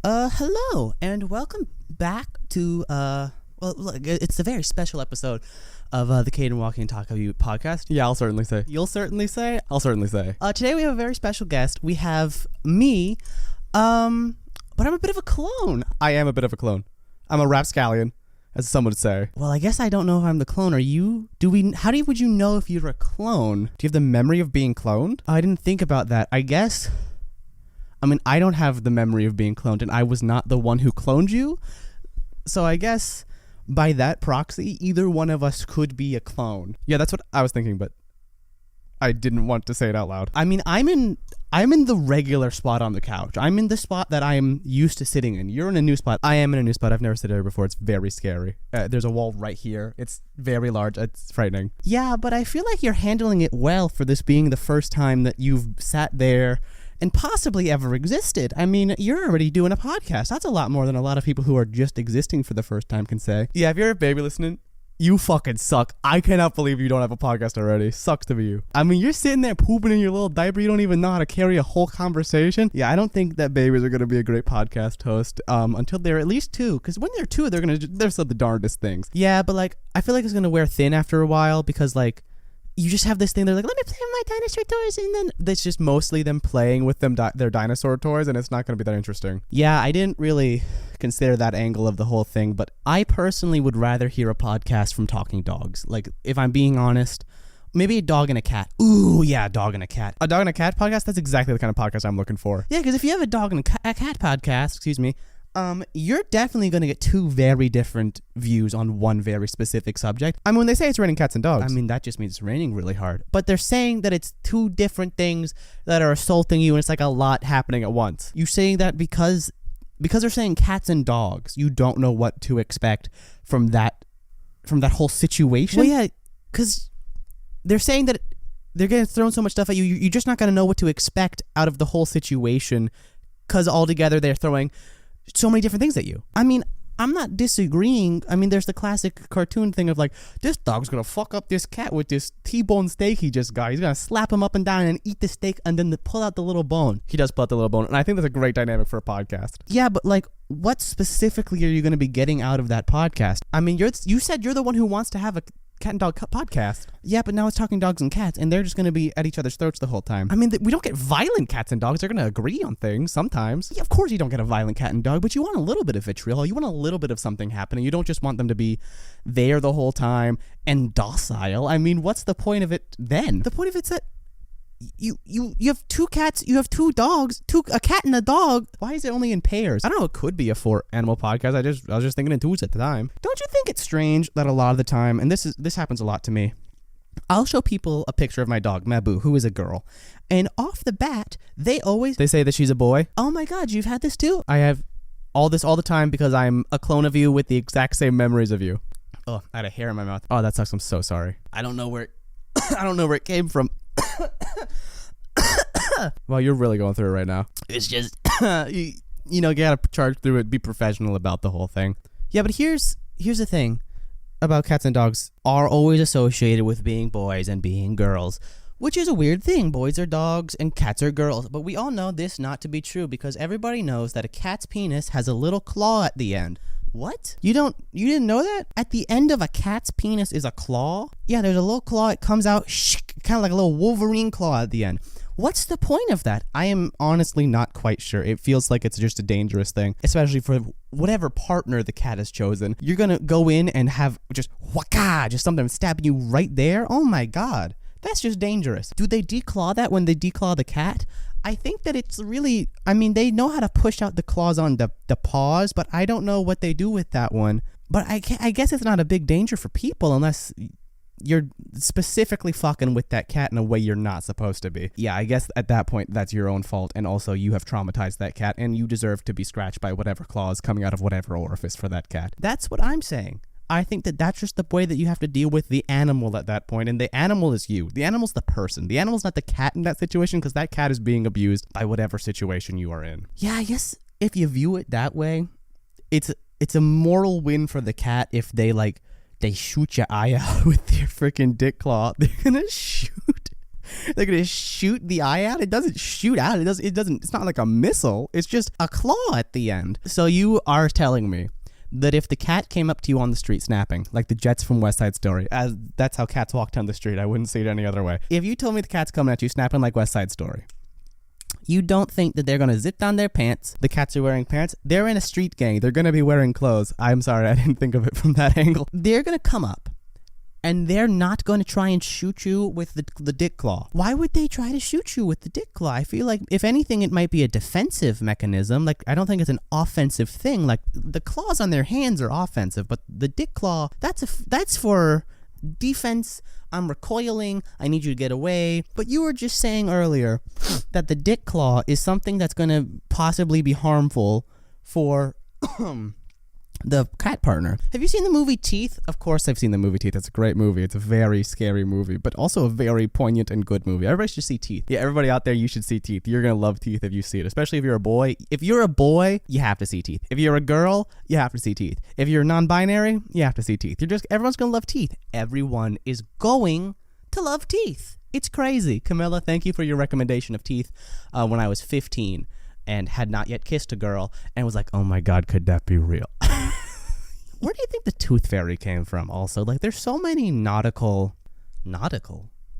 Hello, and welcome back to, look, it's a very special episode of the Cade and Joaquin Talk About You podcast. Yeah, I'll certainly say. You'll certainly say? I'll certainly say. Today we have a very special guest. We have me, but I'm a bit of a clone. I am a bit of a clone. I'm a rapscallion, as some would say. Well, I guess I don't know if I'm the clone. Are you? Would you know if you're a clone? Do you have the memory of being cloned? I didn't think about that. I don't have the memory of being cloned, and I was not the one who cloned you. So I guess by that proxy, either one of us could be a clone. Yeah, that's what I was thinking, but I didn't want to say it out loud. I mean, I'm in the regular spot on the couch. I'm in the spot that I'm used to sitting in. You're in a new spot. I am in a new spot. I've never sat there before. It's very scary. There's a wall right here. It's very large. It's frightening. Yeah, but I feel like you're handling it well for this being the first time that you've sat there and possibly ever existed. I mean, you're already doing a podcast. That's a lot more than a lot of people who are just existing for the first time can say. Yeah, if you're a baby listening, you fucking suck. I cannot believe you don't have a podcast already. Sucks to be you. I mean, you're sitting there pooping in your little diaper. You don't even know how to carry a whole conversation. Yeah, I don't think that babies are going to be a great podcast host until they're at least 2. Because when they're 2, they're still the darndest things. Yeah, but like, I feel like it's going to wear thin after a while because like, you just have this thing, they're like, let me play with my dinosaur toys, and then that's just mostly them playing with their dinosaur toys, and it's not going to be that interesting. Yeah, I didn't really consider that angle of the whole thing, but I personally would rather hear a podcast from talking dogs. Like, if I'm being honest, maybe a dog and a cat. Ooh, yeah, a dog and a cat. A dog and a cat podcast? That's exactly the kind of podcast I'm looking for. Yeah, because if you have a dog and a cat podcast, you're definitely going to get 2 very different views on one very specific subject. I mean, when they say it's raining cats and dogs, I mean, that just means it's raining really hard. But they're saying that it's 2 different things that are assaulting you, and it's like a lot happening at once. You saying that because they're saying cats and dogs, you don't know what to expect from that whole situation? Well, yeah, because they're saying that they're getting thrown so much stuff at you, you're just not going to know what to expect out of the whole situation because altogether they're throwing so many different things at you. I mean, I'm not disagreeing. I mean, there's the classic cartoon thing of like, this dog's gonna fuck up this cat with this T-bone steak he just got. He's gonna slap him up and down and eat the steak and then pull out the little bone. He does pull out the little bone, and I think that's a great dynamic for a podcast. Yeah, but like, what specifically are you gonna be getting out of that podcast? I mean, you said you're the one who wants to have a cat and dog podcast. Yeah, but now it's talking dogs and cats, and they're just going to be at each other's throats the whole time. I mean, we don't get violent cats and dogs. They're going to agree on things sometimes. Yeah, of course you don't get a violent cat and dog, but you want a little bit of vitriol. You want a little bit of something happening. You don't just want them to be there the whole time and docile. I mean, what's the point of it then? The point of it's that you have 2 cats, you have 2 dogs, a cat and a dog. Why is it only in pairs? I don't know. It could be a 4-animal podcast. I was just thinking in 2s at the time. Don't you think it's strange that a lot of the time, and this happens a lot to me, I'll show people a picture of my dog, Mabu, who is a girl, and off the bat, they say that she's a boy. Oh my God, you've had this too? I have all this all the time because I'm a clone of you with the exact same memories of you. Oh, I had a hair in my mouth. Oh, that sucks. I'm so sorry. I don't know where it came from. Well, you're really going through it right now. It's just, you gotta charge through it, be professional about the whole thing. Yeah, but here's the thing about cats and dogs are always associated with being boys and being girls, which is a weird thing. Boys are dogs and cats are girls, but we all know this not to be true because everybody knows that a cat's penis has a little claw at the end. What? You didn't know that? At the end of a cat's penis is a claw? Yeah, there's a little claw. It comes out, kind of like a little Wolverine claw at the end. What's the point of that? I am honestly not quite sure. It feels like it's just a dangerous thing, especially for whatever partner the cat has chosen. You're gonna go in and have just something stabbing you right there? Oh my God. That's just dangerous. Do they declaw that when they declaw the cat? I think that it's really, I mean, they know how to push out the claws on the paws, but I don't know what they do with that one. But I guess it's not a big danger for people unless you're specifically fucking with that cat in a way you're not supposed to be. Yeah, I guess at that point, that's your own fault. And also, you have traumatized that cat, and you deserve to be scratched by whatever claws coming out of whatever orifice for that cat. That's what I'm saying. I think that that's just the way that you have to deal with the animal at that point, and the animal is you. The animal's the person. The animal's not the cat in that situation, because that cat is being abused by whatever situation you are in. Yeah, I guess if you view it that way, it's a moral win for the cat if they shoot your eye out with their freaking dick claw. They're gonna shoot they're gonna shoot the eye out. It doesn't shoot out. It doesn't. It's not like a missile. It's just a claw at the end. So you are telling me that if the cat came up to you on the street snapping, like the Jets from West Side Story, as that's how cats walk down the street, I wouldn't see it any other way. If you told me the cat's coming at you snapping like West Side Story, you don't think that they're going to zip down their pants? The cats are wearing pants. They're in a street gang. They're going to be wearing clothes. I'm sorry, I didn't think of it from that angle. They're going to come up, and they're not going to try and shoot you with the dick claw. Why would they try to shoot you with the dick claw? I feel like, if anything, it might be a defensive mechanism. Like, I don't think it's an offensive thing. Like, the claws on their hands are offensive, but the dick claw, that's for defense. I'm recoiling. I need you to get away. But you were just saying earlier that the dick claw is something that's going to possibly be harmful for the cat partner. Have you seen the movie Teeth? Of course I've seen the movie Teeth. It's a great movie. It's a very scary movie, but also a very poignant and good movie. Everybody should see Teeth. Yeah, everybody out there, you should see Teeth. You're going to love Teeth if you see it, especially if you're a boy. If you're a boy, you have to see Teeth. If you're a girl, you have to see Teeth. If you're non-binary, you have to see Teeth. Everyone's going to love Teeth. Everyone is going to love Teeth. It's crazy. Camilla, thank you for your recommendation of Teeth when I was 15 and had not yet kissed a girl and was like, oh my God, could that be real? Where do you think the tooth fairy came from also? Like, there's so many nautical?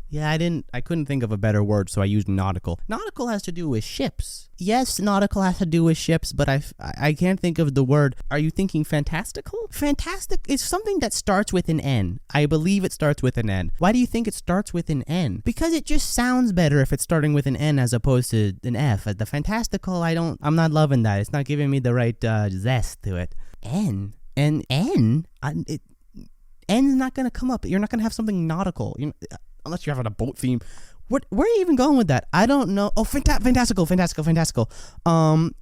Yeah, I couldn't think of a better word, so I used nautical. Nautical has to do with ships. Yes, nautical has to do with ships, but I can't think of the word. Are you thinking fantastical? Fantastic is something that starts with an N. I believe it starts with an N. Why do you think it starts with an N? Because it just sounds better if it's starting with an N as opposed to an F. The fantastical, I'm not loving that. It's not giving me the right zest to it. N? And N's not going to come up. You're not going to have something nautical, unless you're having a boat theme. Where are you even going with that? I don't know. Oh, fantastical.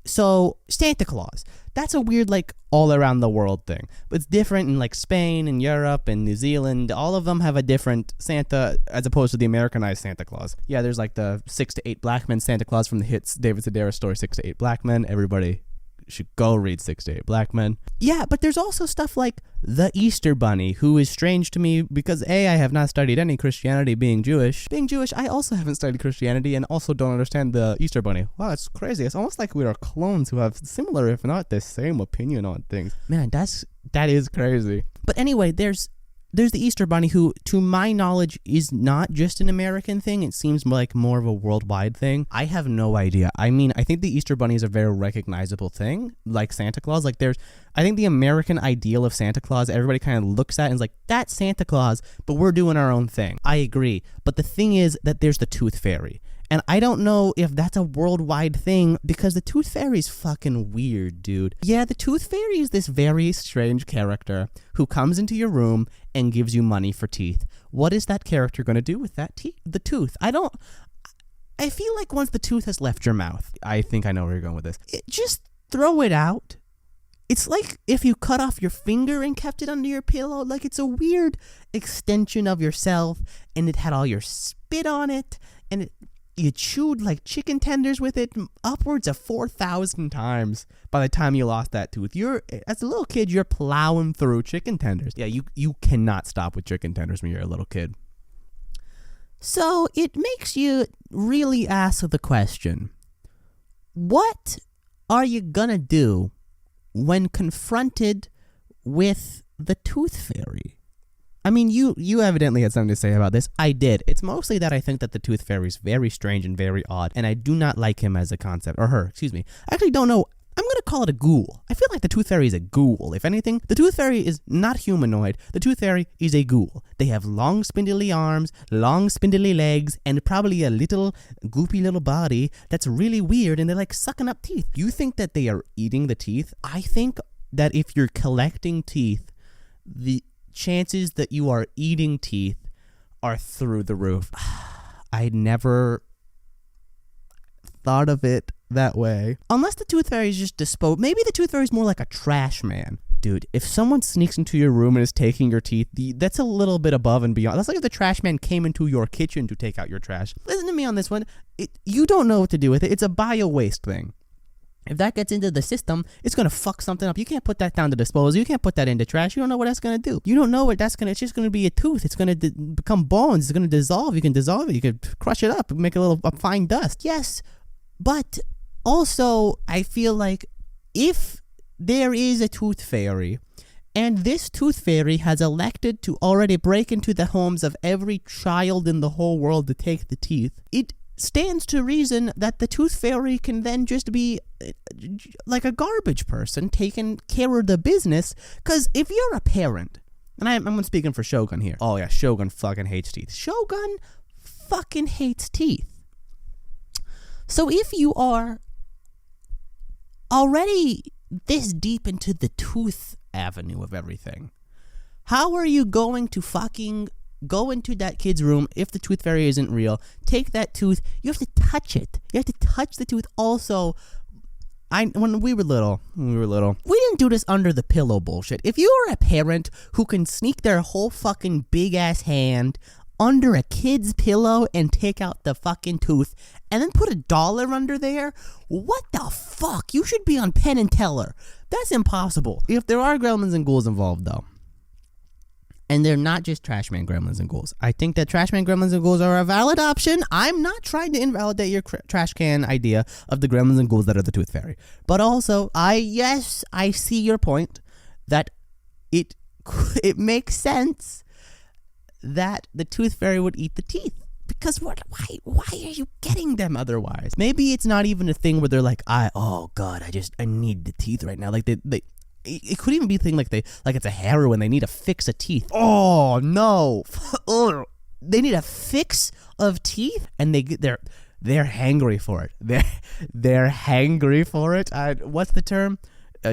So Santa Claus. That's a weird, like, all around the world thing. But it's different in, like, Spain and Europe and New Zealand. All of them have a different Santa as opposed to the Americanized Santa Claus. Yeah, there's, like, the 6 to 8 Black Men Santa Claus from the hits David Sedaris story, 6 to 8 Black Men. Everybody should go read 6 to 8 Black Men. Yeah, but there's also stuff like the Easter Bunny, who is strange to me because A, I have not studied any Christianity being Jewish. Being Jewish, I also haven't studied Christianity and also don't understand the Easter Bunny. Wow, it's crazy. It's almost like we are clones who have similar, if not the same opinion on things. Man, that is crazy. But anyway, there's the Easter Bunny, who, to my knowledge, is not just an American thing. It seems like more of a worldwide thing. I have no idea. I mean, I think the Easter Bunny is a very recognizable thing, like Santa Claus. Like, I think the American ideal of Santa Claus, everybody kind of looks at and is like, that's Santa Claus, but we're doing our own thing. I agree. But the thing is that there's the Tooth Fairy. And I don't know if that's a worldwide thing because the Tooth Fairy's fucking weird, dude. Yeah, the Tooth Fairy is this very strange character who comes into your room and gives you money for teeth. What is that character going to do with that the tooth? I feel like once the tooth has left your mouth, I think I know where you're going with this. Just throw it out. It's like if you cut off your finger and kept it under your pillow. Like, it's a weird extension of yourself, and it had all your spit on it, and you chewed like chicken tenders with it upwards of 4,000 times by the time you lost that tooth. As a little kid, you're plowing through chicken tenders. Yeah, you cannot stop with chicken tenders when you're a little kid. So it makes you really ask the question, what are you gonna do when confronted with the Tooth Fairy? I mean, you evidently had something to say about this. I did. It's mostly that I think that the Tooth Fairy is very strange and very odd, and I do not like him as a concept, or her, excuse me. I actually don't know. I'm going to call it a ghoul. I feel like the Tooth Fairy is a ghoul. If anything, the Tooth Fairy is not humanoid. The Tooth Fairy is a ghoul. They have long, spindly arms, long, spindly legs, and probably a little, goopy little body that's really weird, and they're like sucking up teeth. You think that they are eating the teeth? I think that if you're collecting teeth, the chances that you are eating teeth are through the roof. I never thought of it that way. Unless the Tooth Fairy is just disposed. Maybe the Tooth Fairy is more like a trash man. Dude, if someone sneaks into your room and is taking your teeth, that's a little bit above and beyond. That's like if the trash man came into your kitchen to take out your trash. Listen to me on this one. You don't know what to do with it. It's a bio-waste thing. If that gets into the system, it's going to fuck something up. You can't put that down to disposal. You can't put that into trash. You don't know what that's going to do. You don't know what that's going to, it's just going to be a tooth. It's going to become bones. It's going to dissolve. You can dissolve it. You can crush it up and make a fine dust. Yes, but also I feel like if there is a tooth fairy and this tooth fairy has elected to already break into the homes of every child in the whole world to take the teeth, it stands to reason that the tooth fairy can then just be like a garbage person taking care of the business. Because if you're a parent, and I'm speaking for Shogun here. Oh yeah, Shogun fucking hates teeth. Shogun fucking hates teeth. So if you are already this deep into the tooth avenue of everything, how are you going to fucking go into that kid's room if the tooth fairy isn't real, take that tooth, you have to touch it. You have to touch the tooth. Also, when we were little, we didn't do this under the pillow bullshit. If you are a parent who can sneak their whole fucking big ass hand under a kid's pillow and take out the fucking tooth and then put $1 under there, what the fuck? You should be on Penn and Teller. That's impossible. If there are gremlins and ghouls involved though, and they're not just Trashman gremlins and ghouls, I think that Trashman gremlins and ghouls are a valid option. I'm not trying to invalidate your trash can idea of the gremlins and ghouls that are the tooth fairy. But also, I see your point that it makes sense that the tooth fairy would eat the teeth. Because why are you getting them otherwise? Maybe it's not even a thing where they're like, I need the teeth right now. Like it could even be a thing like it's a heroin. They need a fix of teeth. Oh no, they need a fix of teeth, and they're hangry for it. They're hangry for it. What's the term?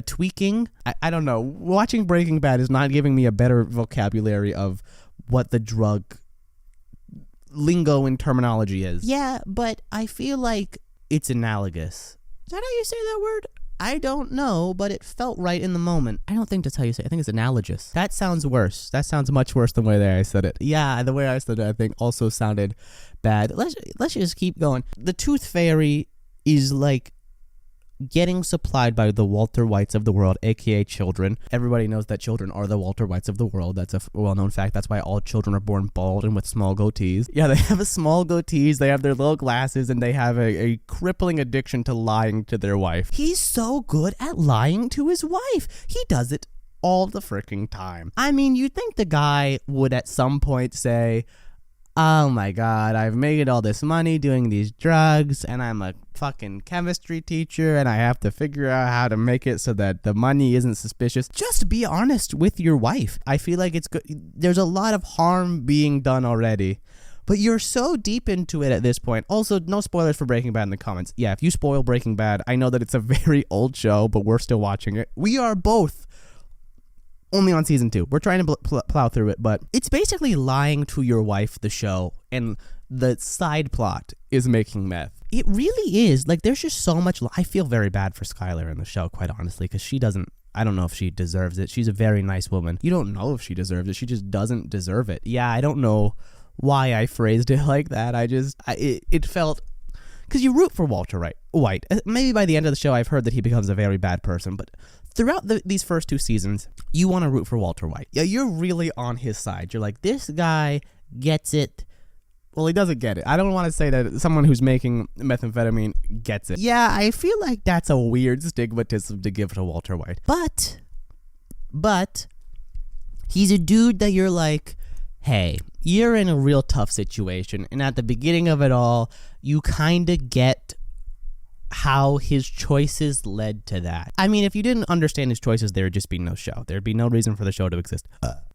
Tweaking. I don't know. Watching Breaking Bad is not giving me a better vocabulary of what the drug lingo and terminology is. Yeah, but I feel like it's analogous. Is that how you say that word? I don't know, but it felt right in the moment. I don't think that's how you say it. I think it's analogous. That sounds worse. That sounds much worse than the way I said it. Yeah, the way I said it, I think, also sounded bad. Let's just keep going. The Tooth Fairy is like getting supplied by the Walter Whites of the world, aka children. Everybody knows that children are the Walter Whites of the world. That's a well-known fact. That's why all children are born bald and with small goatees. Yeah, they have a small goatees, they have their little glasses, and they have a crippling addiction to lying to their wife. He's so good at lying to his wife. He does it all the freaking time. I mean, you'd think the guy would at some point say, oh my god, I've made all this money doing these drugs, and I'm a fucking chemistry teacher, and I have to figure out how to make it so that the money isn't suspicious. Just be honest with your wife. I feel like it's good. There's a lot of harm being done already, but you're so deep into it at this point. Also, no spoilers for Breaking Bad in the comments. Yeah, if you spoil Breaking Bad, I know that it's a very old show, but we're still watching it. We are both only on season 2. We're trying to plow through it, but it's basically lying to your wife, the show, and the side plot is making meth. It really is. Like, there's just so much. I feel very bad for Skylar in the show, quite honestly, because she doesn't. I don't know if she deserves it. She's a very nice woman. You don't know if she deserves it. She just doesn't deserve it. Yeah, I don't know why I phrased it like that. It felt. Because you root for Walter White. Maybe by the end of the show, I've heard that he becomes a very bad person, but throughout these first 2 seasons, you want to root for Walter White. Yeah, you're really on his side. You're like, this guy gets it. Well, he doesn't get it. I don't want to say that someone who's making methamphetamine gets it. Yeah, I feel like that's a weird stigmatism to give to Walter White. But he's a dude that you're like, hey, you're in a real tough situation, and at the beginning of it all, you kind of get how his choices led to that. I mean, if you didn't understand his choices, there would just be no show. There'd be no reason for the show to exist.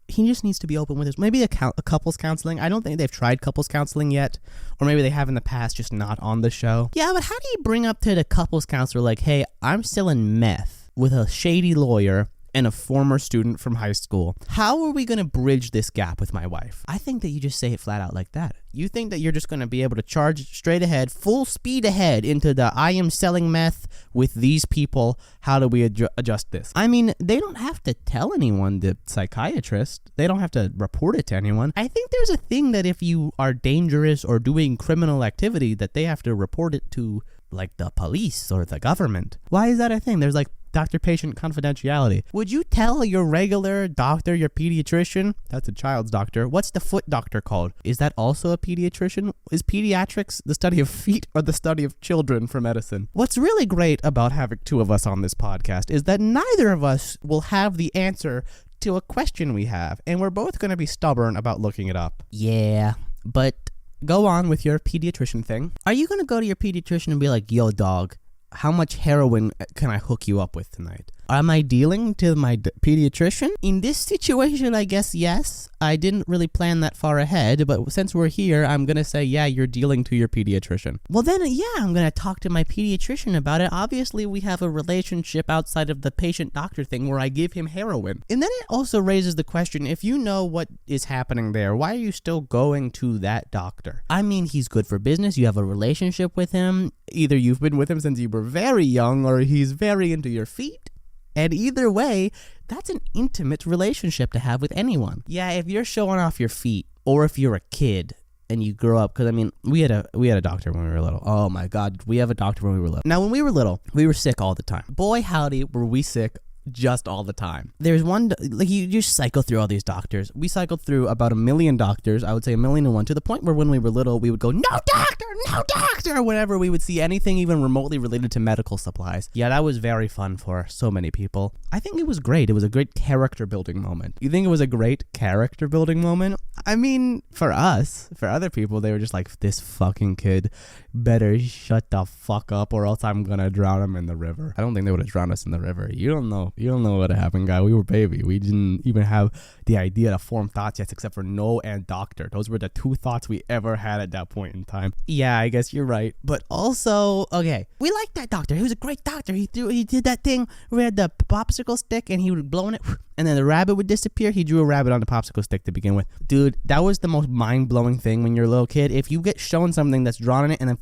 He just needs to be open with his, maybe a couples counseling. I don't think they've tried couples counseling yet, or maybe they have in the past, just not on the show. Yeah, but how do you bring up to the couples counselor like, hey, I'm selling meth with a shady lawyer and a former student from high school. How are we going to bridge this gap with my wife? I think that you just say it flat out like that. You think that you're just going to be able to charge straight ahead, full speed ahead into the I am selling meth with these people. How do we adjust this? I mean, they don't have to tell anyone, the psychiatrist. They don't have to report it to anyone. I think there's a thing that if you are dangerous or doing criminal activity that they have to report it to like the police or the government. Why is that a thing? There's like doctor-patient confidentiality. Would you tell your regular doctor, your pediatrician, that's a child's doctor, what's the foot doctor called? Is that also a pediatrician? Is pediatrics the study of feet or the study of children for medicine? What's really great about having two of us on this podcast is that neither of us will have the answer to a question we have, and we're both going to be stubborn about looking it up. Yeah, but go on with your pediatrician thing. Are you going to go to your pediatrician and be like, yo, dog, how much heroin can I hook you up with tonight? Am I dealing to my pediatrician? In this situation, I guess yes. I didn't really plan that far ahead, but since we're here, I'm going to say, yeah, you're dealing to your pediatrician. Well, then, yeah, I'm going to talk to my pediatrician about it. Obviously, we have a relationship outside of the patient-doctor thing where I give him heroin. And then it also raises the question, if you know what is happening there, why are you still going to that doctor? I mean, he's good for business. You have a relationship with him. Either you've been with him since you were very young or he's very into your feet. And either way, that's an intimate relationship to have with anyone. Yeah, if you're showing off your feet, or if you're a kid and you grow up, because I mean, we had a doctor when we were little. Oh my God, we have a doctor when we were little. Now, when we were little, we were sick all the time. Boy, howdy, were we sick just all the time. There's one, like you just cycle through all these doctors. We cycled through about 1 million doctors, I would say 1,000,001, to the point where when we were little, we would go, no doctor, whenever we would see anything even remotely related to medical supplies. Yeah, that was very fun for so many people. I think it was great. It was a great character building moment. You think it was a great character building moment? I mean, for us, for other people, they were just like, this fucking kid better shut the fuck up or else I'm gonna drown him in the river. I don't think they would have drowned us in the river. You don't know what happened, guy. We were baby. We didn't even have the idea to form thoughts yet, except for no and doctor. Those were the two thoughts we ever had at that point in time. Yeah, I guess you're right. But also, okay, we liked that doctor. He was a great doctor. He did that thing where he had the popsicle stick and he would blow in it and then the rabbit would disappear. He drew a rabbit on the popsicle stick to begin with. Dude, that was the most mind-blowing thing when you're a little kid. If you get shown something that's drawn on it and then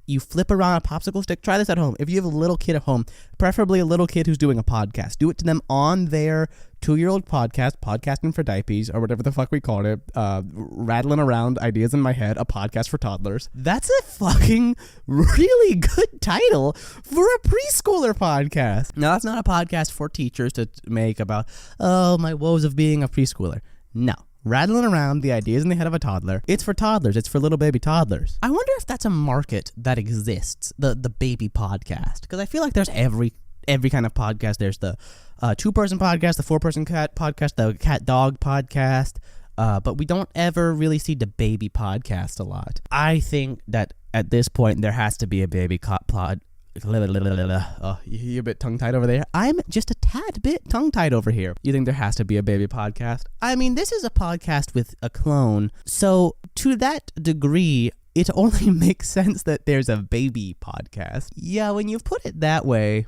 you flip around a popsicle stick, try this at home. If you have a little kid at home, preferably a little kid who's doing a podcast, do it to them on their 2-year-old podcast, Podcasting for Diapers, or whatever the fuck we called it, rattling around ideas in my head, a podcast for toddlers. That's a fucking really good title for a preschooler podcast. Now, that's not a podcast for teachers to make about, oh, my woes of being a preschooler. No. Rattling around the ideas in the head of a toddler. It's for toddlers. It's for little baby toddlers. I wonder if that's a market that exists, the baby podcast. Because I feel like there's every kind of podcast. There's the 2-person podcast, the 4-person cat podcast, the cat dog podcast. But we don't ever really see the baby podcast a lot. I think that at this point there has to be a baby pod. Oh, you're a bit tongue-tied over there. I'm just a tad bit tongue-tied over here. You think there has to be a baby podcast? I mean, this is a podcast with a clone. So to that degree, it only makes sense that there's a baby podcast. Yeah, when you put it that way,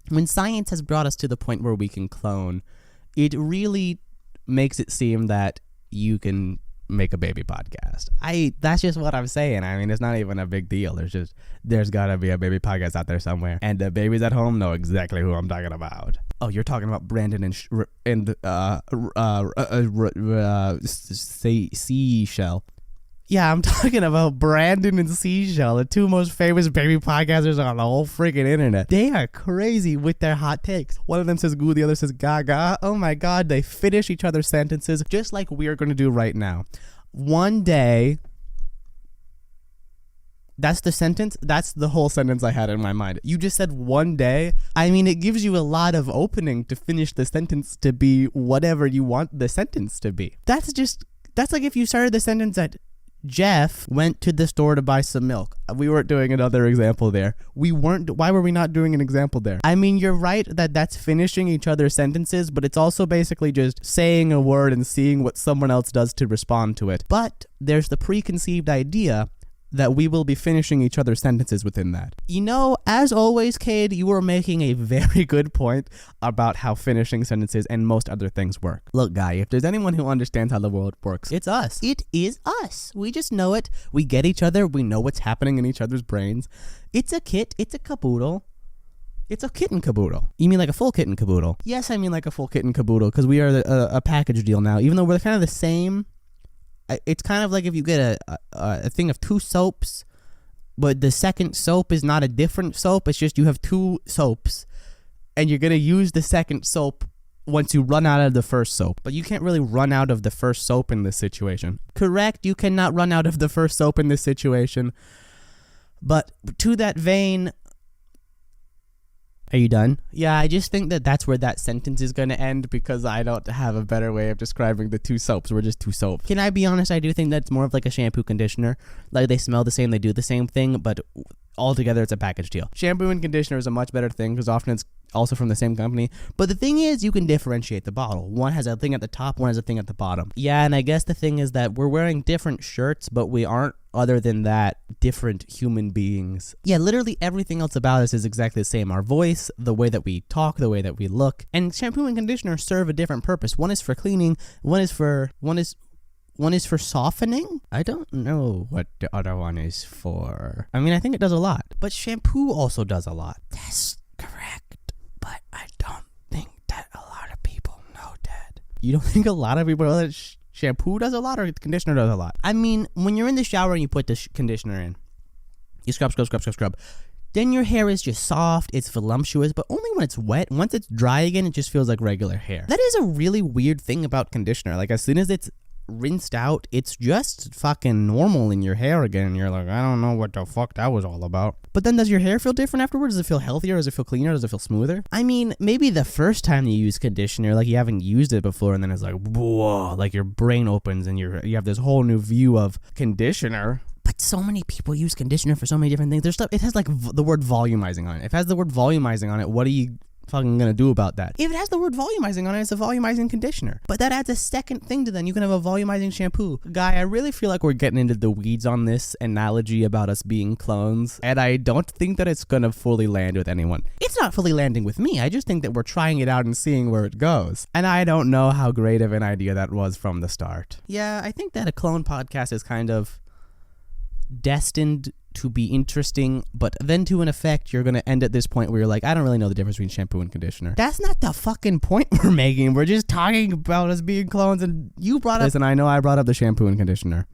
when science has brought us to the point where we can clone, it really makes it seem that you can make a baby podcast. That's just what I'm saying. I mean, it's not even a big deal. There's gotta be a baby podcast out there somewhere, and the babies at home know exactly who I'm talking about. Oh, you're talking about Brandon and Seashell. Yeah, I'm talking about Brandon and Seashell, the 2 most famous baby podcasters on the whole freaking internet. They are crazy with their hot takes. One of them says goo, the other says gaga. Oh my God, they finish each other's sentences just like we're going to do right now. One day, that's the sentence. That's the whole sentence I had in my mind. You just said one day. I mean, it gives you a lot of opening to finish the sentence to be whatever you want the sentence to be. That's like if you started the sentence at Jeff went to the store to buy some milk. We weren't doing another example there. Why were we not doing an example there? I mean, you're right that that's finishing each other's sentences, but it's also basically just saying a word and seeing what someone else does to respond to it. But there's the preconceived idea that we will be finishing each other's sentences within that. You know, as always, Cade, you were making a very good point about how finishing sentences and most other things work. Look, guy, if there's anyone who understands how the world works, it's us. It is us. We just know it. We get each other. We know what's happening in each other's brains. It's a kit. It's a caboodle. It's a kitten caboodle. You mean like a full kitten caboodle? Yes, I mean like a full kitten caboodle, because we are a package deal now. Even though we're kind of the same, it's kind of like if you get a thing of 2 soaps, But the second soap is not a different soap. It's just you have two soaps, and you're going to use the second soap once you run out of the first soap. But you can't really run out of the first soap in this situation. Correct, you cannot run out of the first soap in this situation. But to that vein... Are you done? Yeah, I just think that that's where that sentence is going to end because I don't have a better way of describing the two soaps. We're just two soaps. Can I be honest? I do think that's more of like a shampoo conditioner. Like they smell the same, they do the same thing, but altogether it's a package deal. Shampoo and conditioner is a much better thing because often it's also from the same company. But the thing is, you can differentiate the bottle. One has a thing at the top, one has a thing at the bottom. Yeah, and I guess the thing is that we're wearing different shirts, but we aren't, other than that, different human beings. Yeah, literally everything else about us is exactly the same. Our voice, the way that we talk, the way that we look. And shampoo and conditioner serve a different purpose. One is for cleaning, one is for softening? I don't know what the other one is for. I mean, I think it does a lot. But shampoo also does a lot. That's correct. But I don't think that a lot of people know that. You don't think a lot of people know that shampoo does a lot or conditioner does a lot? I mean, when you're in the shower and you put the conditioner in, you scrub. Then your hair is just soft, it's voluptuous, but only when it's wet. Once it's dry again, it just feels like regular hair. That is a really weird thing about conditioner. Like, as soon as it's rinsed out, it's just fucking normal in your hair again. And you're like, I don't know what the fuck that was all about. But then does your hair feel different afterwards? Does it feel healthier? Does it feel cleaner? Does it feel smoother? I mean, maybe the first time you use conditioner, like you haven't used it before, and then it's like, whoa, like your brain opens and you have this whole new view of conditioner. But so many people use conditioner for so many different things. There's stuff, it has like the word volumizing on it. If it has the word volumizing on it, what are you fucking gonna do about that? If it has the word volumizing on it, it's a volumizing conditioner. But that adds a second thing to then. You can have a volumizing shampoo. Guy, I really feel like we're getting into the weeds on this analogy about us being clones, and I don't think that it's gonna fully land with anyone. It's not fully landing with me. I just think that we're trying it out and seeing where it goes. And I don't know how great of an idea that was from the start. Yeah, I think that a clone podcast is kind of destined to be interesting, but then to an effect, you're going to end at this point where you're like, I don't really know the difference between shampoo and conditioner. That's not the fucking point we're making. We're just talking about us being clones, and you brought up... Listen, I know I brought up the shampoo and conditioner,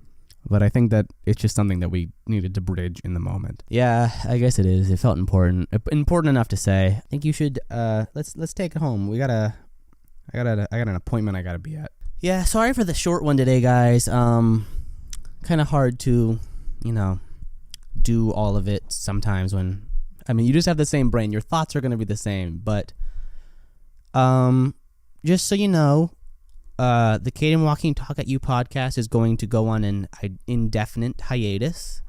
but I think that it's just something that we needed to bridge in the moment. Yeah, I guess it is. It felt important. Important enough to say. I think you should, let's take it home. I got an appointment I gotta be at. Yeah, sorry for the short one today, guys. Kind of hard to, do all of it sometimes when, you just have the same brain. Your thoughts are going to be the same, but just so you know, the Cade and Joaquin Talk at You podcast is going to go on an indefinite hiatus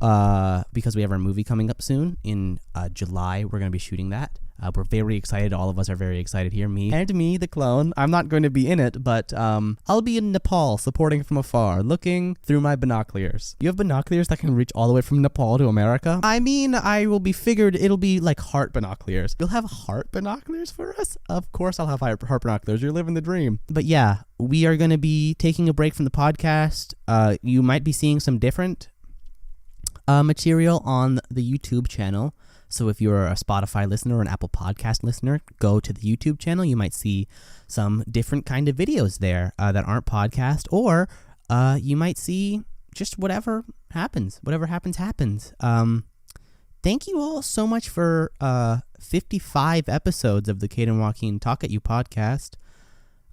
because we have our movie coming up soon in July. We're going to be shooting that. We're very excited. All of us are very excited here. Me, the clone. I'm not going to be in it, but I'll be in Nepal supporting from afar, looking through my binoculars. You have binoculars that can reach all the way from Nepal to America? I mean, I will be figured it'll be like heart binoculars. You'll have heart binoculars for us? Of course I'll have heart binoculars. You're living the dream. But yeah, we are going to be taking a break from the podcast. You might be seeing some different material on the YouTube channel. So if you're a Spotify listener or an Apple Podcast listener, go to the YouTube channel. You might see some different kind of videos there that aren't podcast, or you might see just whatever happens. Whatever happens. Thank you all so much for 55 episodes of the Cade and Joaquin Talk at You podcast.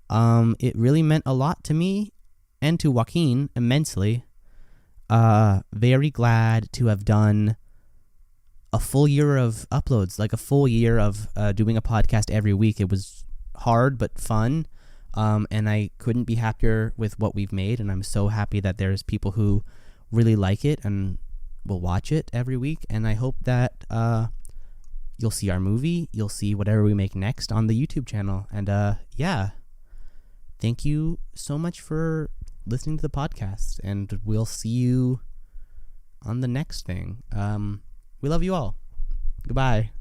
It really meant a lot to me and to Joaquin immensely. Very glad to have done a full year of uploads, like a full year of doing a podcast every week. It was hard but fun, and I couldn't be happier with what we've made, and I'm so happy that there's people who really like it and will watch it every week, and I hope that you'll see our movie, you'll see whatever we make next on the YouTube channel, and yeah, thank you so much for listening to the podcast, and we'll see you on the next thing. We love you all. Goodbye.